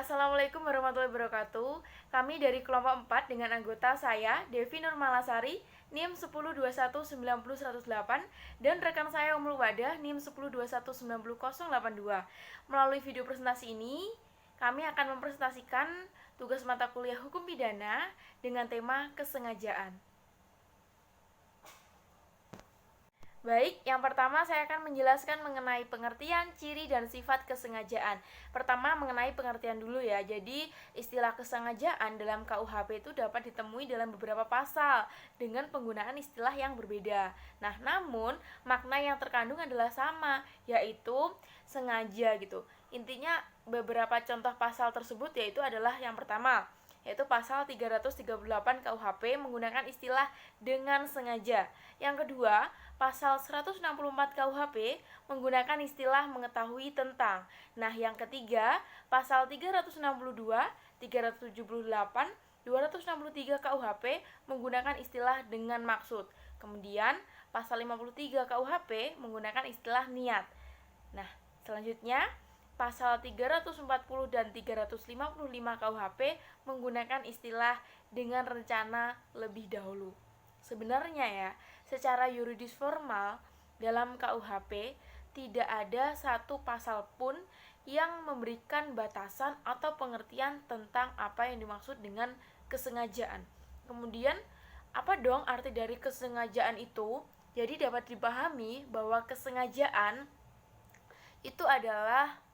Assalamualaikum warahmatullahi wabarakatuh. Kami dari kelompok 4 dengan anggota saya, Devi Nurmalasari, NIM 1021900108 dan rekan saya Umul Wadah, NIM 10219082. Melalui video presentasi ini, kami akan mempresentasikan tugas mata kuliah Hukum Pidana dengan tema kesengajaan. Baik, yang pertama saya akan menjelaskan mengenai pengertian, ciri, dan sifat kesengajaan. Pertama, mengenai pengertian dulu ya. Jadi, istilah kesengajaan dalam KUHP itu dapat ditemui dalam beberapa pasal dengan penggunaan istilah yang berbeda. Nah, namun makna yang terkandung adalah sama, yaitu sengaja gitu. Intinya beberapa contoh pasal tersebut yaitu adalah yang pertama, yaitu pasal 338 KUHP menggunakan istilah dengan sengaja. Yang kedua, pasal 164 KUHP menggunakan istilah mengetahui tentang. Nah, yang ketiga, pasal 362, 378, 263 KUHP menggunakan istilah dengan maksud. Kemudian, pasal 53 KUHP menggunakan istilah niat. Nah, selanjutnya pasal 340 dan 355 KUHP menggunakan istilah dengan rencana lebih dahulu. Sebenarnya ya, secara yuridis formal dalam KUHP tidak ada satu pasal pun yang memberikan batasan atau pengertian tentang apa yang dimaksud dengan kesengajaan. Kemudian, apa dong arti dari kesengajaan itu? Jadi dapat dipahami bahwa kesengajaan itu adalah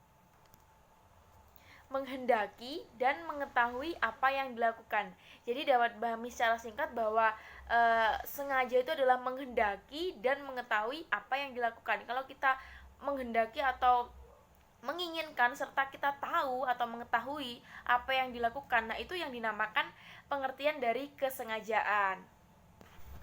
menghendaki dan mengetahui apa yang dilakukan. Jadi dapat dipahami secara singkat bahwa sengaja itu adalah menghendaki dan mengetahui apa yang dilakukan. Kalau kita menghendaki atau menginginkan serta kita tahu atau mengetahui apa yang dilakukan, nah itu yang dinamakan pengertian dari kesengajaan.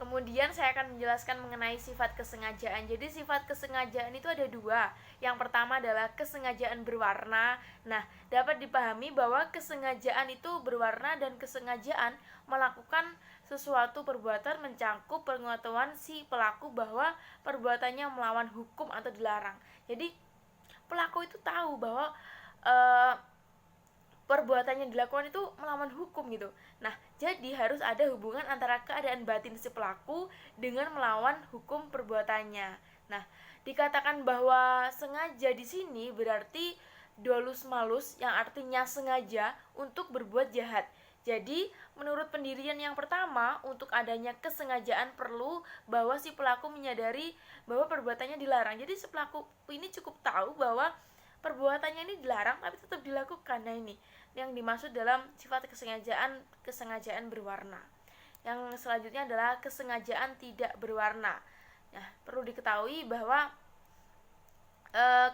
Kemudian saya akan menjelaskan mengenai sifat kesengajaan. Jadi sifat kesengajaan itu ada dua. Yang pertama adalah kesengajaan berwarna. Nah, dapat dipahami bahwa kesengajaan itu berwarna dan kesengajaan melakukan sesuatu perbuatan mencakup pengetahuan si pelaku bahwa perbuatannya melawan hukum atau dilarang. Jadi pelaku itu tahu bahwa perbuatannya dilakukan itu melawan hukum gitu. Nah, jadi harus ada hubungan antara keadaan batin si pelaku dengan melawan hukum perbuatannya. Nah, dikatakan bahwa sengaja di sini berarti dolus malus yang artinya sengaja untuk berbuat jahat. Jadi, menurut pendirian yang pertama, untuk adanya kesengajaan perlu bahwa si pelaku menyadari bahwa perbuatannya dilarang. Jadi, si pelaku ini cukup tahu bahwa perbuatannya ini dilarang tapi tetap dilakukan. Nah, ini yang dimaksud dalam sifat kesengajaan berwarna. Yang selanjutnya adalah kesengajaan tidak berwarna. Nah, perlu diketahui bahwa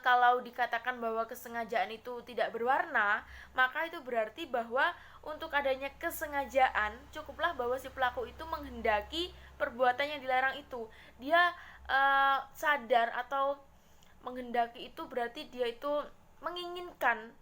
kalau dikatakan bahwa kesengajaan itu tidak berwarna, maka itu berarti bahwa untuk adanya kesengajaan cukuplah bahwa si pelaku itu menghendaki perbuatan yang dilarang itu. Dia sadar atau menghendaki itu berarti dia itu menginginkan,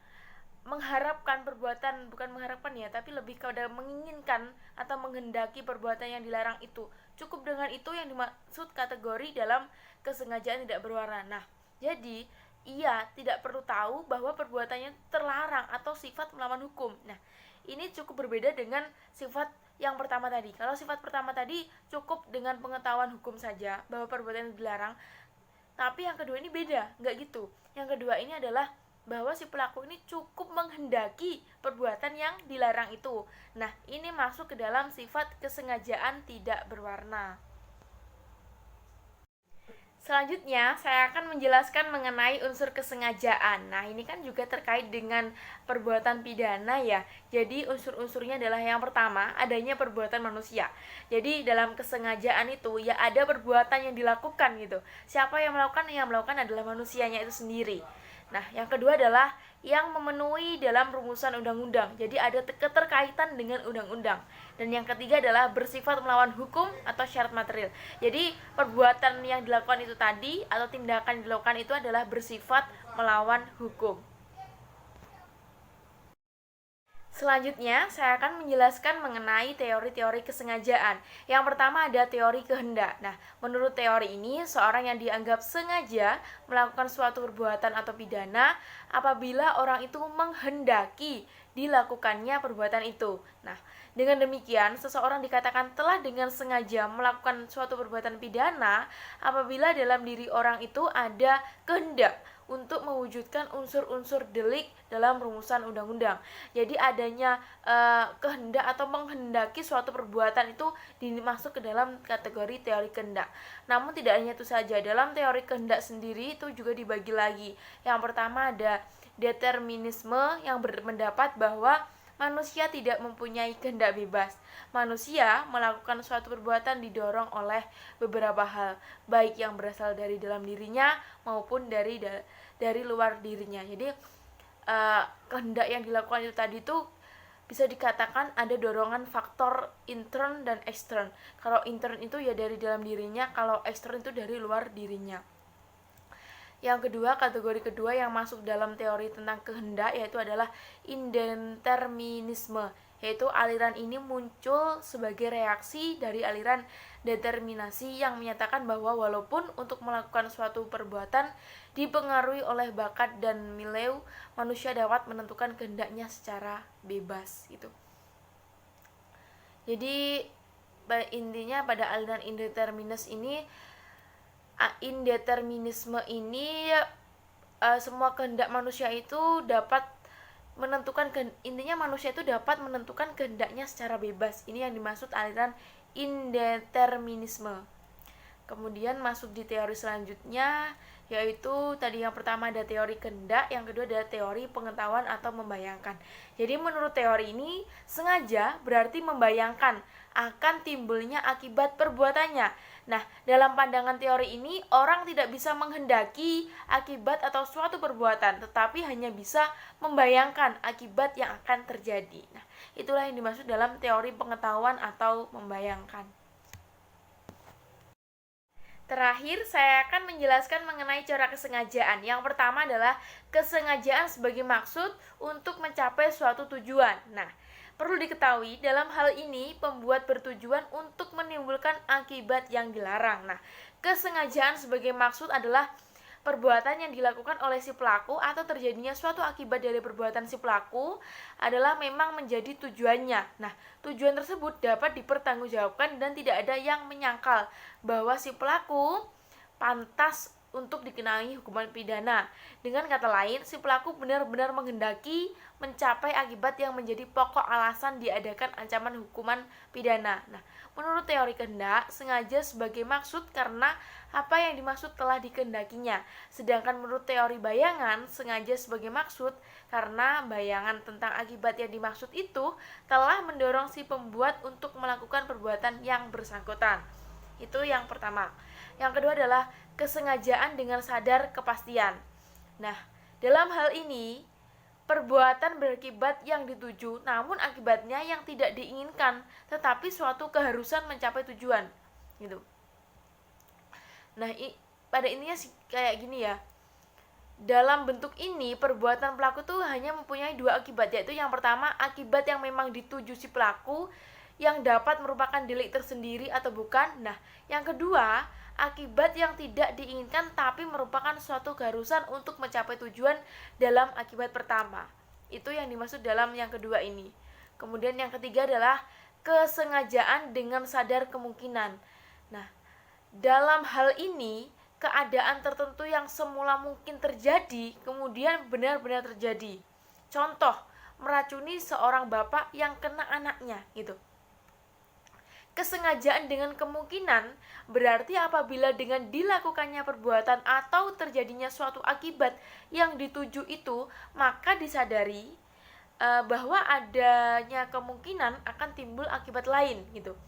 mengharapkan perbuatan, bukan mengharapkan ya, tapi lebih kepada menginginkan atau menghendaki perbuatan yang dilarang itu. Cukup dengan itu yang dimaksud kategori dalam kesengajaan tidak berwarna. Nah, jadi ia tidak perlu tahu bahwa perbuatannya terlarang atau sifat melawan hukum. Nah, ini cukup berbeda dengan sifat yang pertama tadi. Kalau sifat pertama tadi cukup dengan pengetahuan hukum saja bahwa perbuatan itu dilarang. Tapi yang kedua ini beda, nggak gitu. Yang kedua ini adalah bahwa si pelaku ini cukup menghendaki perbuatan yang dilarang itu. Nah, ini masuk ke dalam sifat kesengajaan tidak berwarna. Selanjutnya, saya akan menjelaskan mengenai unsur kesengajaan. Nah, ini kan juga terkait dengan perbuatan pidana ya. Jadi, unsur-unsurnya adalah yang pertama, adanya perbuatan manusia. Jadi, dalam kesengajaan itu ya ada perbuatan yang dilakukan gitu. Siapa yang melakukan? Yang melakukan adalah manusianya itu sendiri. Nah, yang kedua adalah yang memenuhi dalam rumusan undang-undang. Jadi ada keterkaitan dengan undang-undang. Dan yang ketiga adalah bersifat melawan hukum atau syarat material. Jadi perbuatan yang dilakukan itu tadi atau tindakan yang dilakukan itu adalah bersifat melawan hukum. Selanjutnya, saya akan menjelaskan mengenai teori-teori kesengajaan. Yang pertama ada teori kehendak. Nah, menurut teori ini, seorang yang dianggap sengaja melakukan suatu perbuatan atau pidana apabila orang itu menghendaki dilakukannya perbuatan itu. Nah, dengan demikian, seseorang dikatakan telah dengan sengaja melakukan suatu perbuatan pidana apabila dalam diri orang itu ada kehendak untuk mewujudkan unsur-unsur delik dalam rumusan undang-undang. Jadi adanya kehendak atau menghendaki suatu perbuatan itu dimasuk ke dalam kategori teori kehendak. Namun tidak hanya itu saja, dalam teori kehendak sendiri itu juga dibagi lagi. Yang pertama ada determinisme yang berpendapat bahwa manusia tidak mempunyai kehendak bebas. Manusia melakukan suatu perbuatan didorong oleh beberapa hal, baik yang berasal dari dalam dirinya maupun dari luar dirinya. Jadi kehendak yang dilakukan itu tadi itu bisa dikatakan ada dorongan faktor intern dan ekstern. Kalau intern itu ya dari dalam dirinya, kalau ekstern itu dari luar dirinya. Yang kedua, kategori kedua yang masuk dalam teori tentang kehendak yaitu adalah indeterminisme, yaitu aliran ini muncul sebagai reaksi dari aliran determinasi yang menyatakan bahwa walaupun untuk melakukan suatu perbuatan dipengaruhi oleh bakat dan milieu, manusia dapat menentukan kehendaknya secara bebas gitu. Jadi intinya pada aliran indeterminisme ini semua kehendak manusia itu dapat menentukan, intinya manusia itu dapat menentukan kehendaknya secara bebas. Ini yang dimaksud aliran indeterminisme. Kemudian masuk di teori selanjutnya, yaitu tadi yang pertama ada teori kehendak, yang kedua ada teori pengetahuan atau membayangkan. Jadi menurut teori ini, sengaja berarti membayangkan akan timbulnya akibat perbuatannya. Nah, dalam pandangan teori ini, orang tidak bisa menghendaki akibat atau suatu perbuatan, tetapi hanya bisa membayangkan akibat yang akan terjadi. Nah, itulah yang dimaksud dalam teori pengetahuan atau membayangkan. Terakhir, saya akan menjelaskan mengenai corak kesengajaan. Yang pertama adalah kesengajaan sebagai maksud untuk mencapai suatu tujuan. Nah, perlu diketahui dalam hal ini pembuat bertujuan untuk menimbulkan akibat yang dilarang. Nah, kesengajaan sebagai maksud adalah perbuatan yang dilakukan oleh si pelaku atau terjadinya suatu akibat dari perbuatan si pelaku adalah memang menjadi tujuannya. Nah, tujuan tersebut dapat dipertanggungjawabkan dan tidak ada yang menyangkal bahwa si pelaku pantas untuk dikenai hukuman pidana. Dengan kata lain, si pelaku benar-benar menghendaki mencapai akibat yang menjadi pokok alasan diadakan ancaman hukuman pidana. Nah, menurut teori kehendak, sengaja sebagai maksud karena apa yang dimaksud telah dikehendakinya. Sedangkan menurut teori bayangan, sengaja sebagai maksud karena bayangan tentang akibat yang dimaksud itu telah mendorong si pembuat untuk melakukan perbuatan yang bersangkutan. Itu yang pertama. Yang kedua adalah kesengajaan dengan sadar kepastian. Nah, dalam hal ini perbuatan berakibat yang dituju, namun akibatnya yang tidak diinginkan, tetapi suatu keharusan mencapai tujuan, gitu. Nah, pada intinya kayak gini ya. Dalam bentuk ini, perbuatan pelaku tuh hanya mempunyai dua akibat, yaitu yang pertama, akibat yang memang dituju si pelaku, yang dapat merupakan delik tersendiri atau bukan. Nah, yang kedua, akibat yang tidak diinginkan tapi merupakan suatu keharusan untuk mencapai tujuan dalam akibat pertama. Itu yang dimaksud dalam yang kedua ini. Kemudian yang ketiga adalah kesengajaan dengan sadar kemungkinan. Nah, dalam hal ini keadaan tertentu yang semula mungkin terjadi kemudian benar-benar terjadi. Contoh, meracuni seorang bapak yang kena anaknya gitu. Kesengajaan dengan kemungkinan berarti apabila dengan dilakukannya perbuatan atau terjadinya suatu akibat yang dituju itu, maka disadari bahwa adanya kemungkinan akan timbul akibat lain gitu.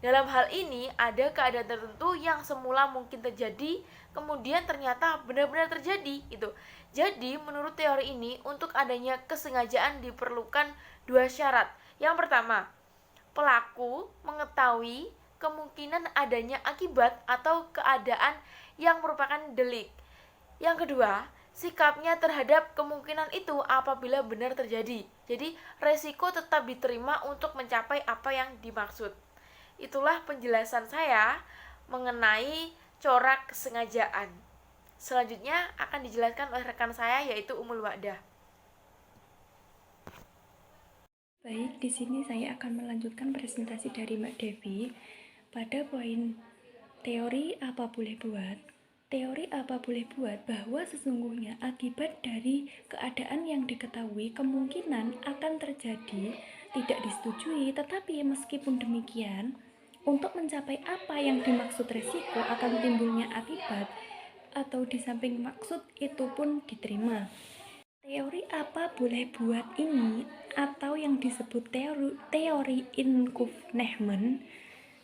Dalam hal ini ada keadaan tertentu yang semula mungkin terjadi, kemudian ternyata benar-benar terjadi gitu. Jadi menurut teori ini untuk adanya kesengajaan diperlukan dua syarat. Yang pertama, pelaku mengetahui kemungkinan adanya akibat atau keadaan yang merupakan delik. Yang kedua, sikapnya terhadap kemungkinan itu apabila benar terjadi. Jadi, resiko tetap diterima untuk mencapai apa yang dimaksud. Itulah penjelasan saya mengenai corak kesengajaan. Selanjutnya akan dijelaskan oleh rekan saya, yaitu Umul Wa'dah. Baik, di sini saya akan melanjutkan presentasi dari Mbak Devi pada poin teori apa boleh buat. Teori apa boleh buat bahwa sesungguhnya akibat dari keadaan yang diketahui kemungkinan akan terjadi tidak disetujui, tetapi meskipun demikian, untuk mencapai apa yang dimaksud resiko akan timbulnya akibat atau di samping maksud itu pun diterima. Teori apa boleh buat ini atau yang disebut teori Inkoff-Nehman.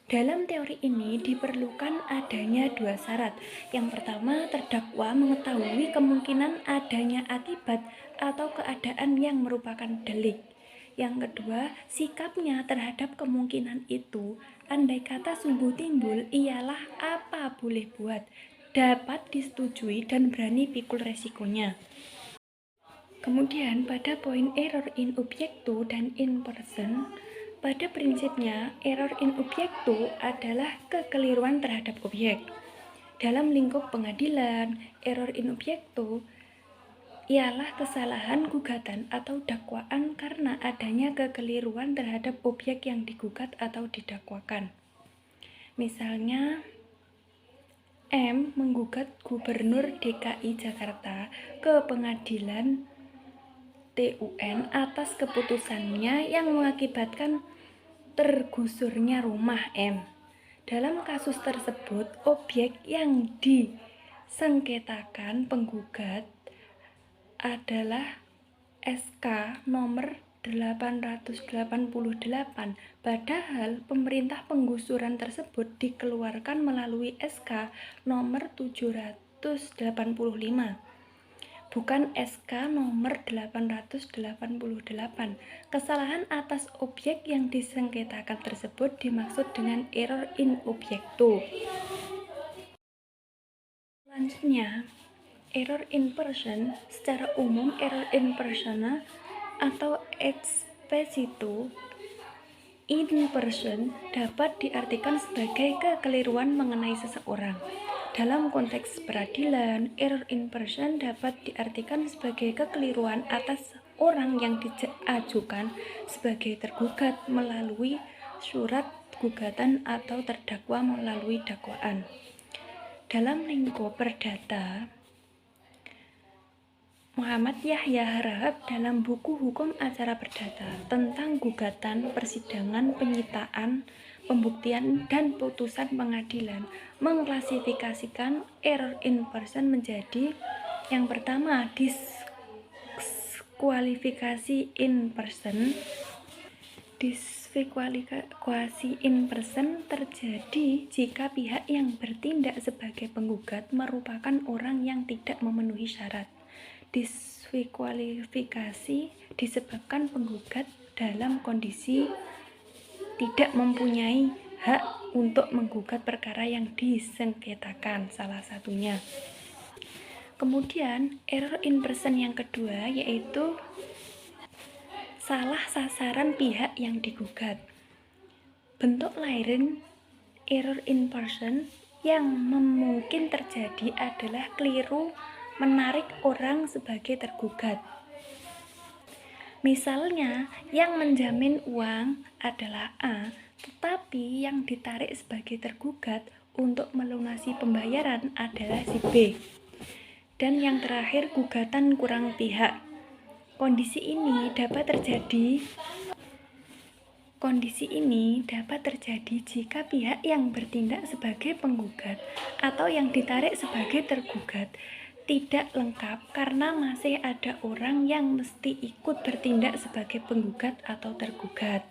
Dalam teori ini diperlukan adanya dua syarat. Yang pertama, terdakwa mengetahui kemungkinan adanya akibat atau keadaan yang merupakan delik. Yang kedua, sikapnya terhadap kemungkinan itu, andai kata sungguh timbul, ialah apa boleh buat, dapat disetujui dan berani pikul resikonya. Kemudian pada poin error in objecto dan in person, pada prinsipnya error in objecto adalah kekeliruan terhadap objek. Dalam lingkup pengadilan, error in objecto ialah kesalahan gugatan atau dakwaan karena adanya kekeliruan terhadap objek yang digugat atau didakwakan. Misalnya, M menggugat Gubernur DKI Jakarta ke pengadilan TUN atas keputusannya yang mengakibatkan tergusurnya rumah M. Dalam kasus tersebut, objek yang disengketakan penggugat adalah SK nomor 888, padahal pemerintah penggusuran tersebut dikeluarkan melalui SK nomor 785. Bukan SK nomor 888. Kesalahan atas objek yang disengketakan tersebut dimaksud dengan error in objecto. Selanjutnya, error in person. Secara umum, error in persona atau exposito in person dapat diartikan sebagai kekeliruan mengenai seseorang. Dalam konteks peradilan, error in person dapat diartikan sebagai kekeliruan atas orang yang diajukan sebagai tergugat melalui surat gugatan atau terdakwa melalui dakwaan. Dalam lingkup perdata, Muhammad Yahya Harahap dalam buku Hukum Acara Perdata tentang gugatan, persidangan, penyitaan, pembuktian, dan putusan pengadilan mengklasifikasikan error in person menjadi yang pertama, diskualifikasi in person. Diskualifikasi in person terjadi jika pihak yang bertindak sebagai penggugat merupakan orang yang tidak memenuhi syarat. Diskualifikasi disebabkan penggugat dalam kondisi tidak mempunyai hak untuk menggugat perkara yang disengketakan, salah satunya. Kemudian error in person yang kedua yaitu salah sasaran pihak yang digugat. Bentuk lain error in person yang mungkin terjadi adalah keliru menarik orang sebagai tergugat. Misalnya, yang menjamin uang adalah A, tetapi yang ditarik sebagai tergugat untuk melunasi pembayaran adalah si B. Dan yang terakhir, gugatan kurang pihak. Kondisi ini dapat terjadi jika pihak yang bertindak sebagai penggugat atau yang ditarik sebagai tergugat tidak lengkap karena masih ada orang yang mesti ikut bertindak sebagai penggugat atau tergugat.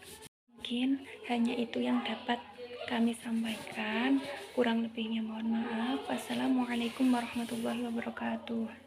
Mungkin hanya itu yang dapat kami sampaikan. Kurang lebihnya mohon maaf. Wassalamualaikum warahmatullahi wabarakatuh.